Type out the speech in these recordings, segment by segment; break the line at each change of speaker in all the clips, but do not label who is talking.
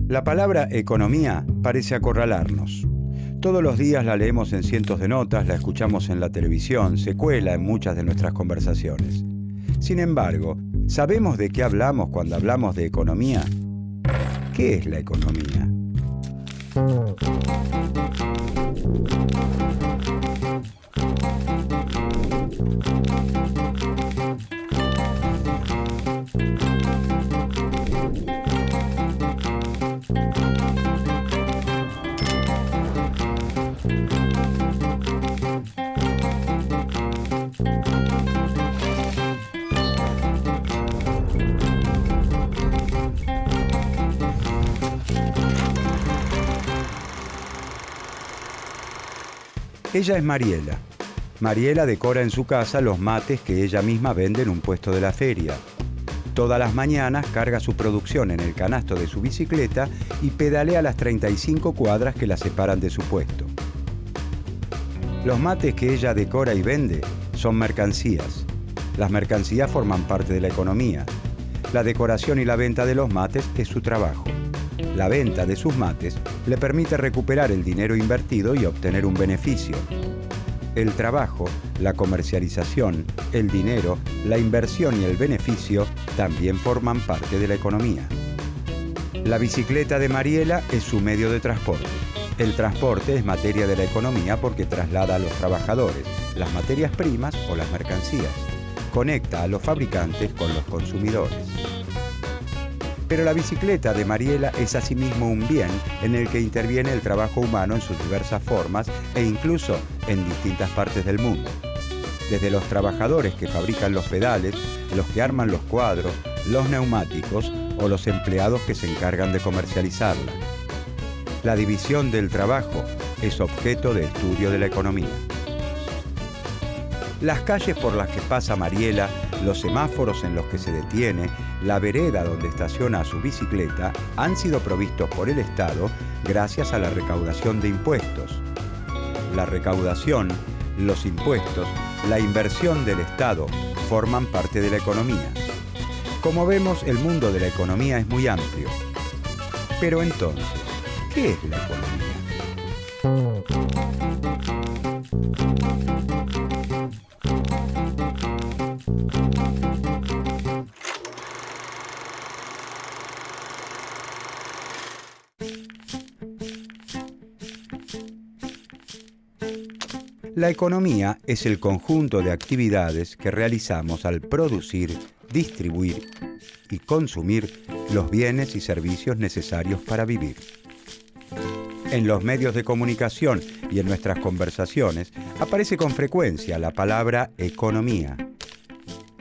La palabra economía parece acorralarnos. Todos los días la leemos en cientos de notas, la escuchamos en la televisión, se cuela en muchas de nuestras conversaciones. Sin embargo, ¿sabemos de qué hablamos cuando hablamos de economía? ¿Qué es la economía? Ella es Mariela. Mariela decora en su casa los mates que ella misma vende en un puesto de la feria. Todas las mañanas carga su producción en el canasto de su bicicleta y pedalea las 35 cuadras que la separan de su puesto. Los mates que ella decora y vende son mercancías. Las mercancías forman parte de la economía. La decoración y la venta de los mates es su trabajo. La venta de sus mates le permite recuperar el dinero invertido y obtener un beneficio. El trabajo, la comercialización, el dinero, la inversión y el beneficio también forman parte de la economía. La bicicleta de Mariela es su medio de transporte. El transporte es materia de la economía porque traslada a los trabajadores las materias primas o las mercancías. Conecta a los fabricantes con los consumidores. Pero la bicicleta de Mariela es asimismo un bien en el que interviene el trabajo humano en sus diversas formas e incluso en distintas partes del mundo. Desde los trabajadores que fabrican los pedales, los que arman los cuadros, los neumáticos o los empleados que se encargan de comercializarla. La división del trabajo es objeto de estudio de la economía. Las calles por las que pasa Mariela, los semáforos en los que se detiene, la vereda donde estaciona su bicicleta han sido provistos por el Estado gracias a la recaudación de impuestos. La recaudación, los impuestos, la inversión del Estado forman parte de la economía. Como vemos, el mundo de la economía es muy amplio. Pero entonces, ¿qué es la economía? La economía es el conjunto de actividades que realizamos al producir, distribuir y consumir los bienes y servicios necesarios para vivir. En los medios de comunicación y en nuestras conversaciones aparece con frecuencia la palabra economía.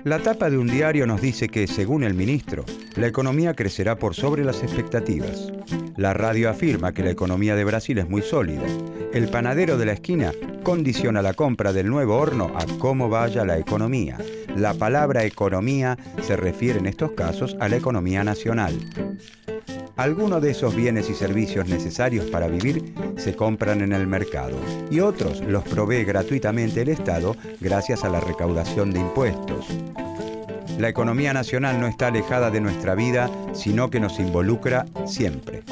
La tapa de un diario nos dice que, según el ministro, la economía crecerá por sobre las expectativas. La radio afirma que la economía de Brasil es muy sólida. El panadero de la esquina condiciona la compra del nuevo horno a cómo vaya la economía. La palabra economía se refiere en estos casos a la economía nacional. Algunos de esos bienes y servicios necesarios para vivir se compran en el mercado y otros los provee gratuitamente el Estado gracias a la recaudación de impuestos. La economía nacional no está alejada de nuestra vida, sino que nos involucra siempre.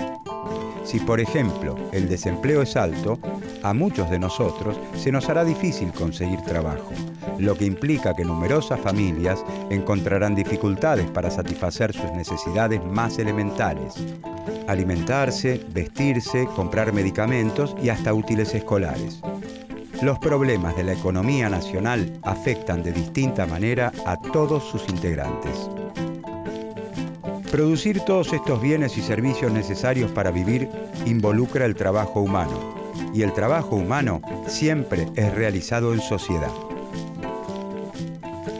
Si, por ejemplo, el desempleo es alto, a muchos de nosotros se nos hará difícil conseguir trabajo, lo que implica que numerosas familias encontrarán dificultades para satisfacer sus necesidades más elementales: alimentarse, vestirse, comprar medicamentos y hasta útiles escolares. Los problemas de la economía nacional afectan de distinta manera a todos sus integrantes. Producir todos estos bienes y servicios necesarios para vivir involucra el trabajo humano, y el trabajo humano siempre es realizado en sociedad.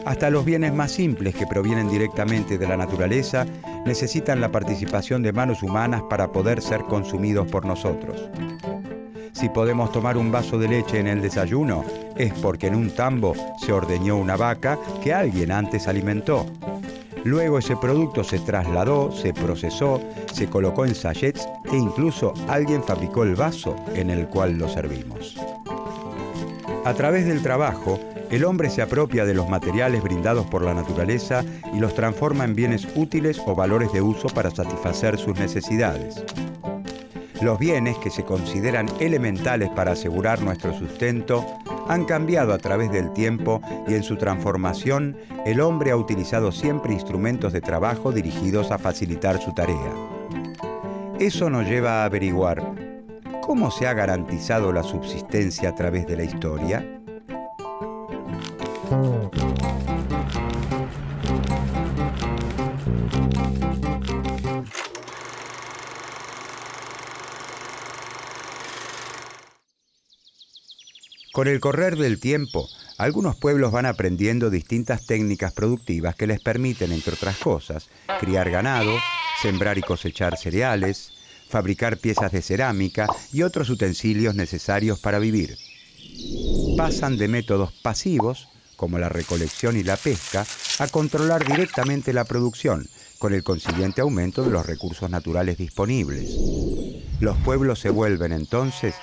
Hasta los bienes más simples que provienen directamente de la naturaleza necesitan la participación de manos humanas para poder ser consumidos por nosotros. Si podemos tomar un vaso de leche en el desayuno, es porque en un tambo se ordeñó una vaca que alguien antes alimentó. Luego ese producto se trasladó, se procesó, se colocó en sachets e incluso alguien fabricó el vaso en el cual lo servimos. A través del trabajo, el hombre se apropia de los materiales brindados por la naturaleza y los transforma en bienes útiles o valores de uso para satisfacer sus necesidades. Los bienes que se consideran elementales para asegurar nuestro sustento han cambiado a través del tiempo y en su transformación el hombre ha utilizado siempre instrumentos de trabajo dirigidos a facilitar su tarea. Eso nos lleva a averiguar ¿cómo se ha garantizado la subsistencia a través de la historia? Con el correr del tiempo, algunos pueblos van aprendiendo distintas técnicas productivas que les permiten, entre otras cosas, criar ganado, sembrar y cosechar cereales, fabricar piezas de cerámica y otros utensilios necesarios para vivir. Pasan de métodos pasivos, como la recolección y la pesca, a controlar directamente la producción, con el consiguiente aumento de los recursos naturales disponibles. Los pueblos se vuelven entonces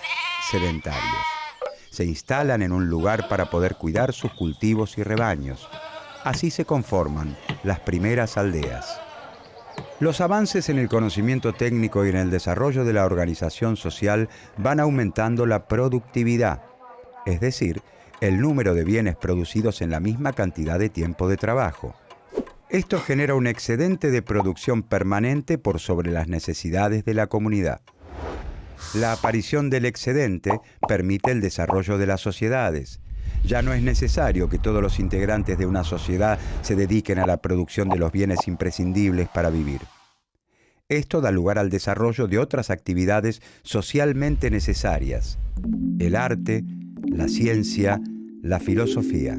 sedentarios. Se instalan en un lugar para poder cuidar sus cultivos y rebaños. Así se conforman las primeras aldeas. Los avances en el conocimiento técnico y en el desarrollo de la organización social van aumentando la productividad, es decir, el número de bienes producidos en la misma cantidad de tiempo de trabajo. Esto genera un excedente de producción permanente por sobre las necesidades de la comunidad. La aparición del excedente permite el desarrollo de las sociedades. Ya no es necesario que todos los integrantes de una sociedad se dediquen a la producción de los bienes imprescindibles para vivir. Esto da lugar al desarrollo de otras actividades socialmente necesarias: el arte, la ciencia, la filosofía.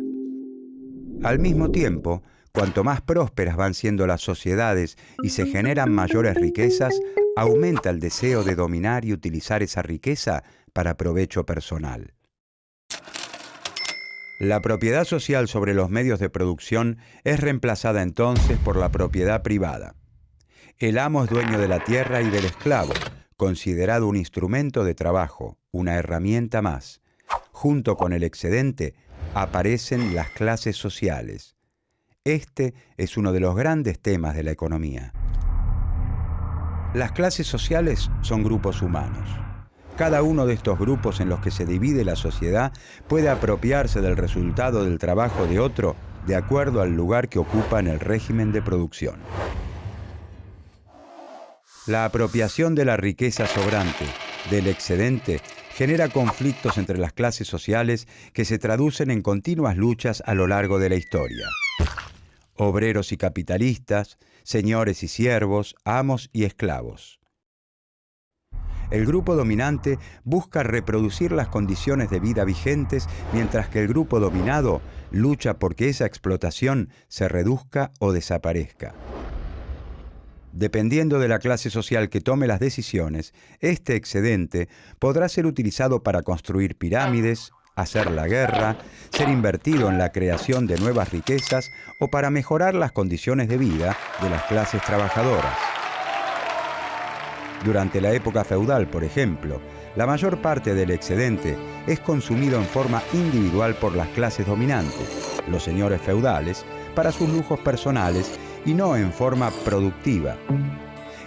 Al mismo tiempo, cuanto más prósperas van siendo las sociedades y se generan mayores riquezas, aumenta el deseo de dominar y utilizar esa riqueza para provecho personal. La propiedad social sobre los medios de producción es reemplazada entonces por la propiedad privada. El amo es dueño de la tierra y del esclavo, considerado un instrumento de trabajo, una herramienta más. Junto con el excedente aparecen las clases sociales. Este es uno de los grandes temas de la economía. Las clases sociales son grupos humanos. Cada uno de estos grupos en los que se divide la sociedad puede apropiarse del resultado del trabajo de otro de acuerdo al lugar que ocupa en el régimen de producción. La apropiación de la riqueza sobrante, del excedente, genera conflictos entre las clases sociales que se traducen en continuas luchas a lo largo de la historia. Obreros y capitalistas, señores y siervos, amos y esclavos. El grupo dominante busca reproducir las condiciones de vida vigentes, mientras que el grupo dominado lucha porque esa explotación se reduzca o desaparezca. Dependiendo de la clase social que tome las decisiones, este excedente podrá ser utilizado para construir pirámides, hacer la guerra, ser invertido en la creación de nuevas riquezas o para mejorar las condiciones de vida de las clases trabajadoras. Durante la época feudal, por ejemplo, la mayor parte del excedente es consumido en forma individual por las clases dominantes, los señores feudales, para sus lujos personales y no en forma productiva.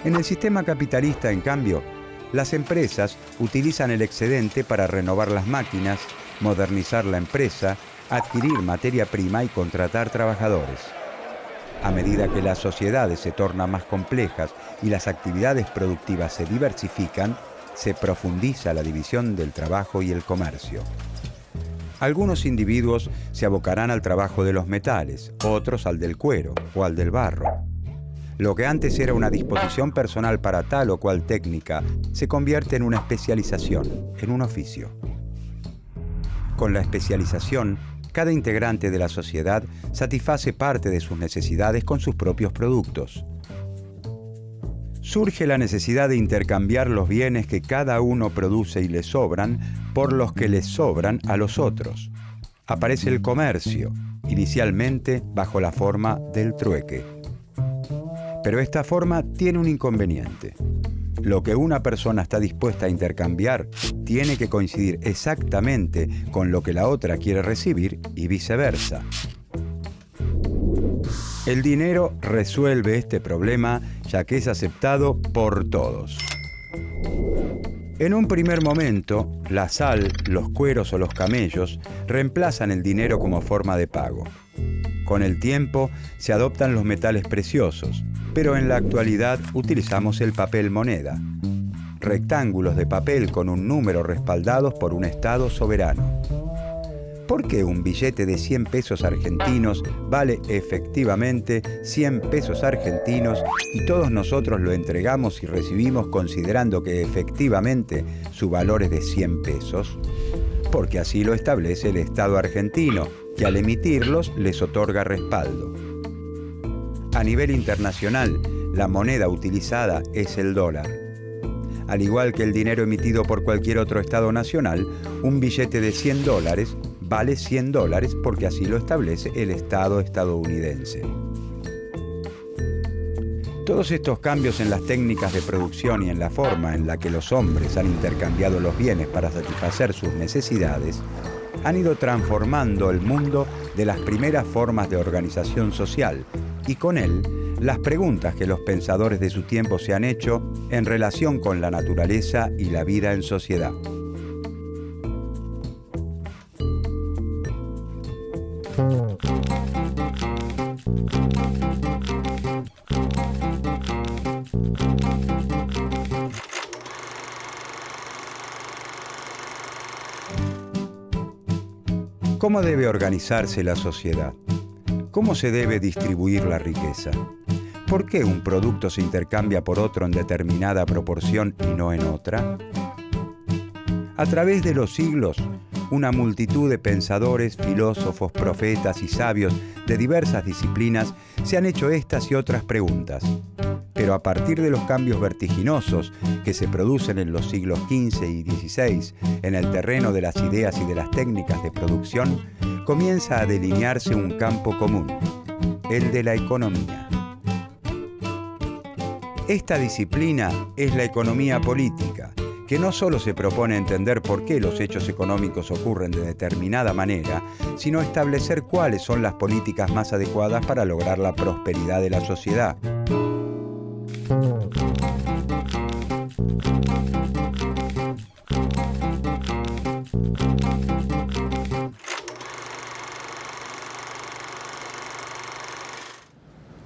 En el sistema capitalista, en cambio, las empresas utilizan el excedente para renovar las máquinas, modernizar la empresa, adquirir materia prima y contratar trabajadores. A medida que las sociedades se tornan más complejas y las actividades productivas se diversifican, se profundiza la división del trabajo y el comercio. Algunos individuos se abocarán al trabajo de los metales, otros al del cuero o al del barro. Lo que antes era una disposición personal para tal o cual técnica, se convierte en una especialización, en un oficio. Con la especialización, cada integrante de la sociedad satisface parte de sus necesidades con sus propios productos. Surge la necesidad de intercambiar los bienes que cada uno produce y le sobran por los que les sobran a los otros. Aparece el comercio, inicialmente bajo la forma del trueque. Pero esta forma tiene un inconveniente. Lo que una persona está dispuesta a intercambiar tiene que coincidir exactamente con lo que la otra quiere recibir y viceversa. El dinero resuelve este problema ya que es aceptado por todos. En un primer momento, la sal, los cueros o los camellos reemplazan el dinero como forma de pago. Con el tiempo se adoptan los metales preciosos, pero en la actualidad utilizamos el papel moneda. Rectángulos de papel con un número respaldados por un Estado soberano. ¿Por qué un billete de 100 pesos argentinos vale efectivamente 100 pesos argentinos y todos nosotros lo entregamos y recibimos considerando que efectivamente su valor es de 100 pesos? Porque así lo establece el Estado argentino, que al emitirlos les otorga respaldo. A nivel internacional, la moneda utilizada es el dólar. Al igual que el dinero emitido por cualquier otro Estado nacional, un billete de $100 vale $100 porque así lo establece el Estado estadounidense. Todos estos cambios en las técnicas de producción y en la forma en la que los hombres han intercambiado los bienes para satisfacer sus necesidades han ido transformando el mundo de las primeras formas de organización social y con él las preguntas que los pensadores de su tiempo se han hecho en relación con la naturaleza y la vida en sociedad. ¿Cómo debe organizarse la sociedad? ¿Cómo se debe distribuir la riqueza? ¿Por qué un producto se intercambia por otro en determinada proporción y no en otra? A través de los siglos, una multitud de pensadores, filósofos, profetas y sabios de diversas disciplinas se han hecho estas y otras preguntas. Pero a partir de los cambios vertiginosos que se producen en los siglos XV y XVI en el terreno de las ideas y de las técnicas de producción, comienza a delinearse un campo común, el de la economía. Esta disciplina es la economía política, que no solo se propone entender por qué los hechos económicos ocurren de determinada manera, sino establecer cuáles son las políticas más adecuadas para lograr la prosperidad de la sociedad.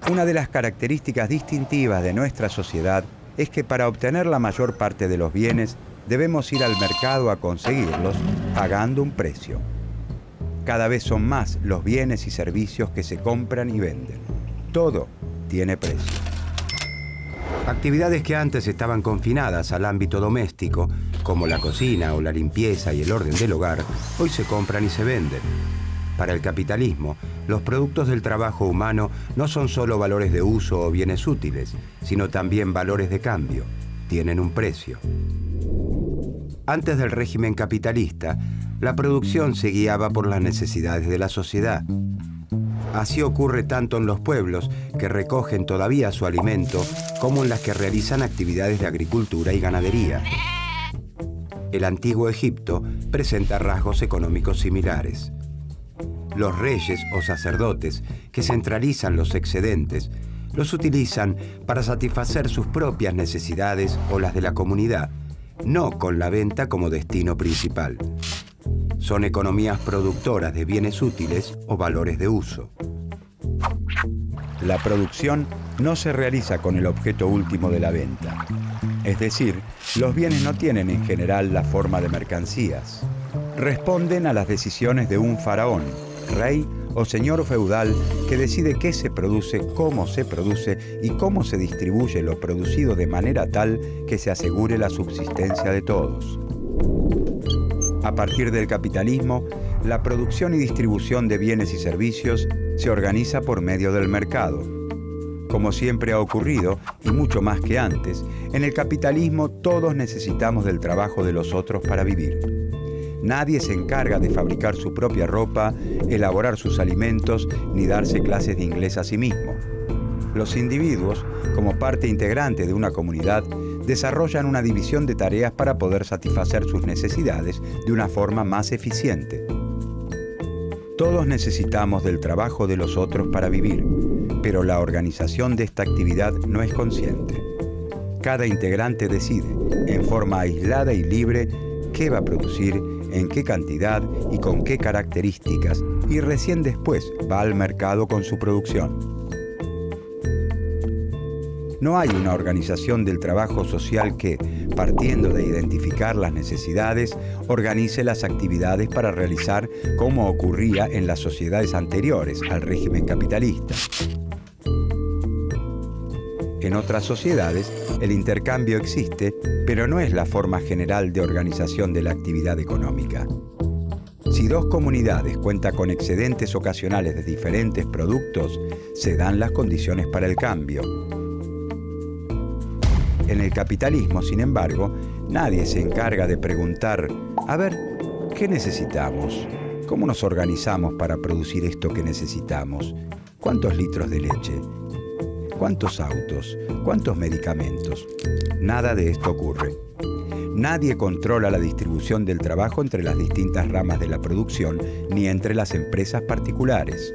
Una de las características distintivas de nuestra sociedad es que para obtener la mayor parte de los bienes debemos ir al mercado a conseguirlos pagando un precio. Cada vez son más los bienes y servicios que se compran y venden. Todo tiene precio. Actividades que antes estaban confinadas al ámbito doméstico, como la cocina o la limpieza y el orden del hogar, hoy se compran y se venden. Para el capitalismo, los productos del trabajo humano no son solo valores de uso o bienes útiles, sino también valores de cambio. Tienen un precio. Antes del régimen capitalista, la producción se guiaba por las necesidades de la sociedad. Así ocurre tanto en los pueblos, que recogen todavía su alimento, como en las que realizan actividades de agricultura y ganadería. El antiguo Egipto presenta rasgos económicos similares. Los reyes o sacerdotes que centralizan los excedentes los utilizan para satisfacer sus propias necesidades o las de la comunidad, no con la venta como destino principal. Son economías productoras de bienes útiles o valores de uso. La producción no se realiza con el objeto último de la venta. Es decir, los bienes no tienen en general la forma de mercancías. Responden a las decisiones de un faraón, rey o señor feudal que decide qué se produce y cómo se distribuye lo producido de manera tal que se asegure la subsistencia de todos. A partir del capitalismo, la producción y distribución de bienes y servicios se organiza por medio del mercado. Como siempre ha ocurrido, y mucho más que antes, en el capitalismo todos necesitamos del trabajo de los otros para vivir. Nadie se encarga de fabricar su propia ropa, elaborar sus alimentos, ni darse clases de inglés a sí mismo. Los individuos, como parte integrante de una comunidad, desarrollan una división de tareas para poder satisfacer sus necesidades de una forma más eficiente. Todos necesitamos del trabajo de los otros para vivir, pero la organización de esta actividad no es consciente. Cada integrante decide, en forma aislada y libre, qué va a producir, en qué cantidad y con qué características, y recién después va al mercado con su producción. No hay una organización del trabajo social que, partiendo de identificar las necesidades, organice las actividades para realizar como ocurría en las sociedades anteriores al régimen capitalista. En otras sociedades, el intercambio existe, pero no es la forma general de organización de la actividad económica. Si dos comunidades cuentan con excedentes ocasionales de diferentes productos, se dan las condiciones para el cambio. En el capitalismo, sin embargo, nadie se encarga de preguntar, a ver, ¿qué necesitamos? ¿Cómo nos organizamos para producir esto que necesitamos? ¿Cuántos litros de leche? ¿Cuántos autos? ¿Cuántos medicamentos? Nada de esto ocurre. Nadie controla la distribución del trabajo entre las distintas ramas de la producción, ni entre las empresas particulares.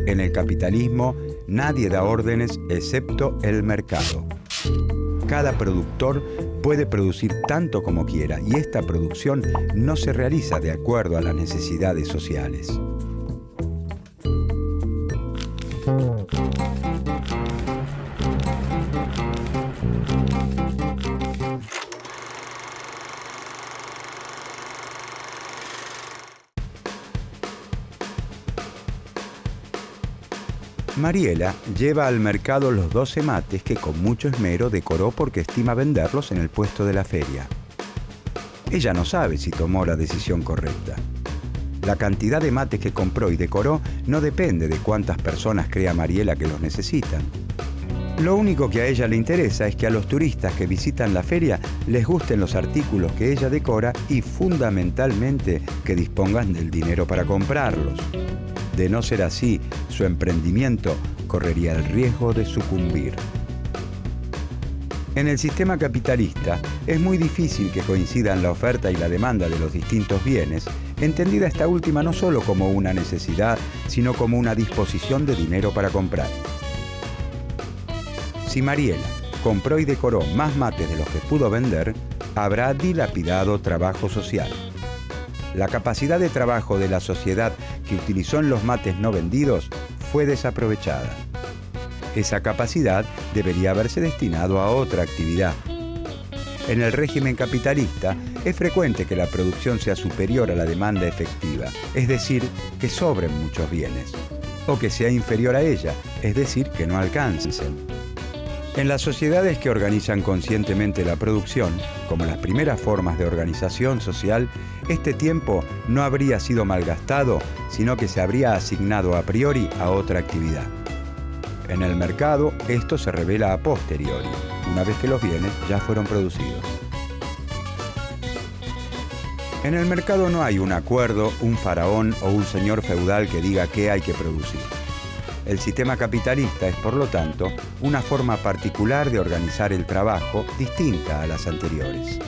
En el capitalismo, nadie da órdenes excepto el mercado. Cada productor puede producir tanto como quiera y esta producción no se realiza de acuerdo a las necesidades sociales. Mariela lleva al mercado los 12 mates que con mucho esmero decoró porque estima venderlos en el puesto de la feria. Ella no sabe si tomó la decisión correcta. La cantidad de mates que compró y decoró no depende de cuántas personas crea Mariela que los necesitan. Lo único que a ella le interesa es que a los turistas que visitan la feria les gusten los artículos que ella decora y fundamentalmente que dispongan del dinero para comprarlos. De no ser así, su emprendimiento correría el riesgo de sucumbir. En el sistema capitalista es muy difícil que coincidan la oferta y la demanda de los distintos bienes, entendida esta última no solo como una necesidad, sino como una disposición de dinero para comprar. Si Mariela compró y decoró más mates de los que pudo vender, habrá dilapidado trabajo social. La capacidad de trabajo de la sociedad que utilizó en los mates no vendidos fue desaprovechada. Esa capacidad debería haberse destinado a otra actividad. En el régimen capitalista es frecuente que la producción sea superior a la demanda efectiva, es decir, que sobren muchos bienes, o que sea inferior a ella, es decir, que no alcancen. En las sociedades que organizan conscientemente la producción, como las primeras formas de organización social, este tiempo no habría sido malgastado, sino que se habría asignado a priori a otra actividad. En el mercado, esto se revela a posteriori, una vez que los bienes ya fueron producidos. En el mercado no hay un acuerdo, un faraón o un señor feudal que diga qué hay que producir. El sistema capitalista es, por lo tanto, una forma particular de organizar el trabajo distinta a las anteriores.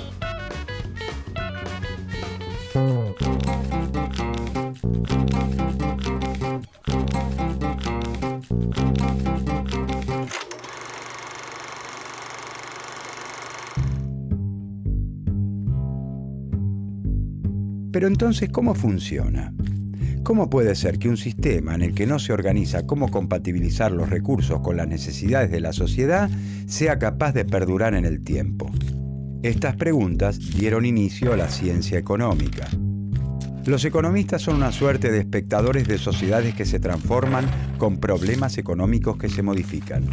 Pero entonces, ¿cómo funciona? ¿Cómo puede ser que un sistema en el que no se organiza cómo compatibilizar los recursos con las necesidades de la sociedad sea capaz de perdurar en el tiempo? Estas preguntas dieron inicio a la ciencia económica. Los economistas son una suerte de espectadores de sociedades que se transforman con problemas económicos que se modifican.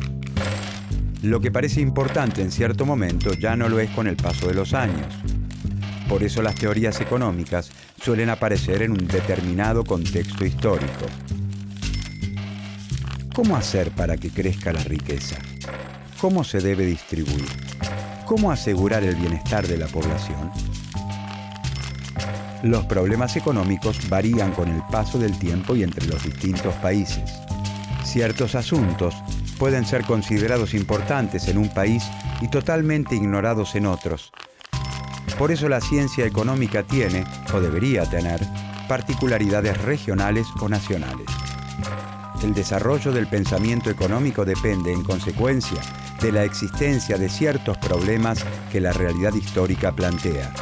Lo que parece importante en cierto momento ya no lo es con el paso de los años. Por eso las teorías económicas suelen aparecer en un determinado contexto histórico. ¿Cómo hacer para que crezca la riqueza? ¿Cómo se debe distribuir? ¿Cómo asegurar el bienestar de la población? Los problemas económicos varían con el paso del tiempo y entre los distintos países. Ciertos asuntos pueden ser considerados importantes en un país y totalmente ignorados en otros. Por eso la ciencia económica tiene, o debería tener, particularidades regionales o nacionales. El desarrollo del pensamiento económico depende, en consecuencia, de la existencia de ciertos problemas que la realidad histórica plantea.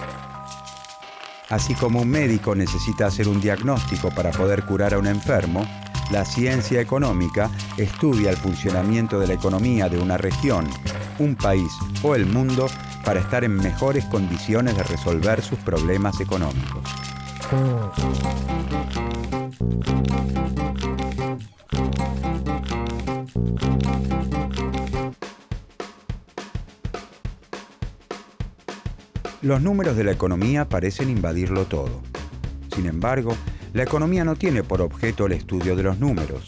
Así como un médico necesita hacer un diagnóstico para poder curar a un enfermo, la ciencia económica estudia el funcionamiento de la economía de una región, un país o el mundo para estar en mejores condiciones de resolver sus problemas económicos. Los números de la economía parecen invadirlo todo. Sin embargo, la economía no tiene por objeto el estudio de los números.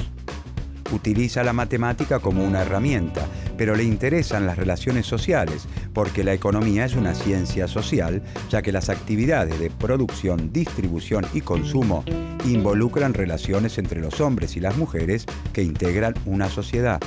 Utiliza la matemática como una herramienta, pero le interesan las relaciones sociales, porque la economía es una ciencia social, ya que las actividades de producción, distribución y consumo involucran relaciones entre los hombres y las mujeres que integran una sociedad.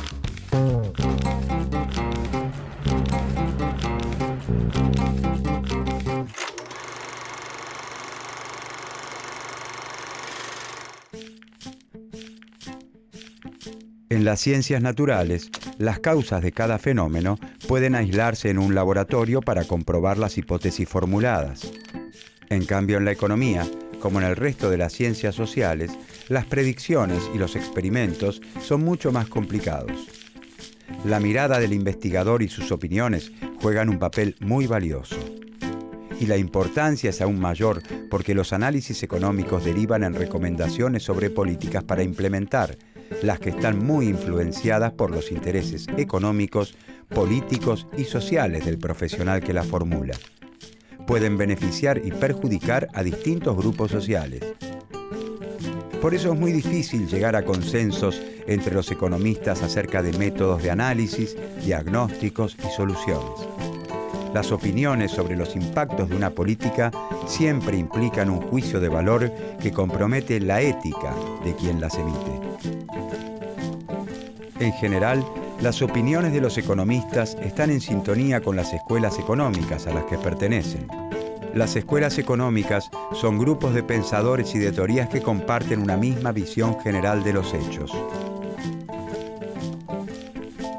En las ciencias naturales, las causas de cada fenómeno pueden aislarse en un laboratorio para comprobar las hipótesis formuladas. En cambio, en la economía, como en el resto de las ciencias sociales, las predicciones y los experimentos son mucho más complicados. La mirada del investigador y sus opiniones juegan un papel muy valioso. Y la importancia es aún mayor porque los análisis económicos derivan en recomendaciones sobre políticas para implementar, las que están muy influenciadas por los intereses económicos, políticos y sociales del profesional que la formula. Pueden beneficiar y perjudicar a distintos grupos sociales. Por eso es muy difícil llegar a consensos entre los economistas acerca de métodos de análisis, diagnósticos y soluciones. Las opiniones sobre los impactos de una política siempre implican un juicio de valor que compromete la ética de quien las emite. En general, las opiniones de los economistas están en sintonía con las escuelas económicas a las que pertenecen. Las escuelas económicas son grupos de pensadores y de teorías que comparten una misma visión general de los hechos.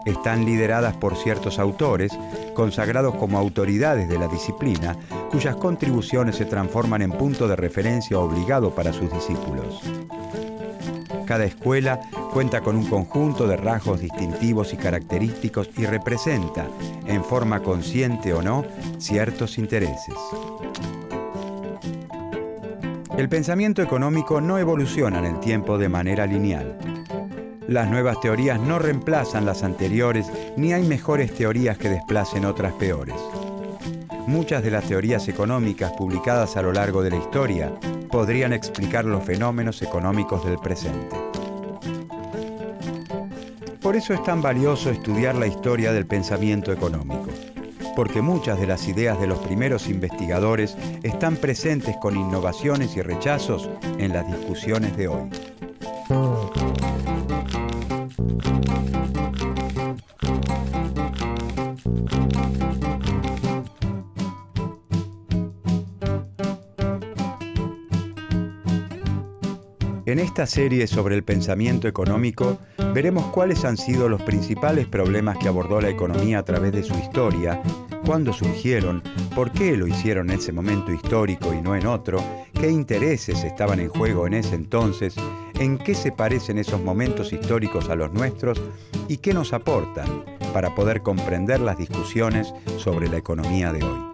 Están lideradas por ciertos autores, consagrados como autoridades de la disciplina, cuyas contribuciones se transforman en punto de referencia obligado para sus discípulos. Cada escuela cuenta con un conjunto de rasgos distintivos y característicos y representa, en forma consciente o no, ciertos intereses. El pensamiento económico no evoluciona en el tiempo de manera lineal. Las nuevas teorías no reemplazan las anteriores, ni hay mejores teorías que desplacen otras peores. Muchas de las teorías económicas publicadas a lo largo de la historia podrían explicar los fenómenos económicos del presente. Por eso es tan valioso estudiar la historia del pensamiento económico, porque muchas de las ideas de los primeros investigadores están presentes con innovaciones y rechazos en las discusiones de hoy. En esta serie sobre el pensamiento económico, veremos cuáles han sido los principales problemas que abordó la economía a través de su historia, cuándo surgieron, por qué lo hicieron en ese momento histórico y no en otro, qué intereses estaban en juego en ese entonces, en qué se parecen esos momentos históricos a los nuestros y qué nos aportan para poder comprender las discusiones sobre la economía de hoy.